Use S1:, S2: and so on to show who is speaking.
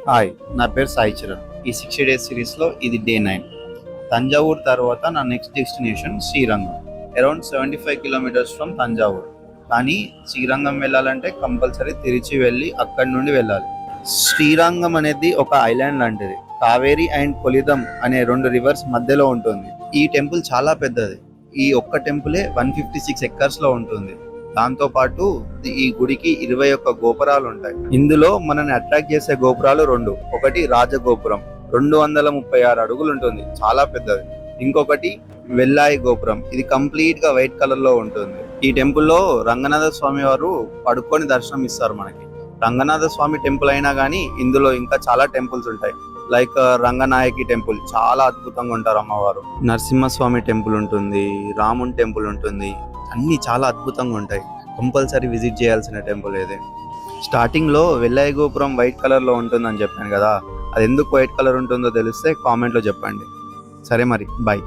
S1: Hi, నా పేరు సాయి చరణ్. ఈ 60 డేస్ సిరీస్లో ఇది డే 9. తంజావూర్ తర్వాత నా next destination Srirangam. Around 75 kilometres from Thanjavur. కానీ శ్రీరంగం వెళ్ళాలంటే కంపల్సరీ తిరిచి వెళ్ళి అక్కడి నుండి వెళ్ళాలి. శ్రీరంగం అనేది ఒక ఐలాండ్ లాంటిది. కావేరి అండ్ కొలిదం అనే 2 రివర్స్ మధ్యలో ఉంటుంది. ఈ టెంపుల్ చాలా పెద్దది. ఈ ఒక్క టెంపులే 156 ఎకర్స్ లో ఉంటుంది. దాంతో పాటు ఈ గుడికి 21 గోపురాలు ఉంటాయి. ఇందులో మనని అట్రాక్ట్ చేసే గోపురాలు 2. ఒకటి రాజగోపురం, 236 అడుగులు ఉంటుంది, చాలా పెద్దది. ఇంకొకటి వెల్లాయి గోపురం, ఇది కంప్లీట్ గా వైట్ కలర్ లో ఉంటుంది. ఈ టెంపుల్లో రంగనాథ స్వామి వారు పడుకొని దర్శనం ఇస్తారు మనకి. రంగనాథ స్వామి టెంపుల్ అయినా కానీ ఇందులో ఇంకా చాలా టెంపుల్స్ ఉంటాయి. లైక్ రంగనాయకి టెంపుల్, చాలా అద్భుతంగా ఉంటారు అమ్మవారు. నరసింహస్వామి టెంపుల్ ఉంటుంది, రాముని టెంపుల్ ఉంటుంది, అన్ని చాలా అద్భుతంగా ఉంటాయి. కంపల్సరీ విజిట్ చేయాల్సిన టెంపుల్ ఇది. స్టార్టింగ్ లో వెల్లయ్య గోపురం వైట్ కలర్ లో ఉంటుందని చెప్పాను కదా, అది ఎందుకు వైట్ కలర్ ఉంటుందో తెలిస్తే కామెంట్ లో చెప్పండి. సరే మరి, బాయ్.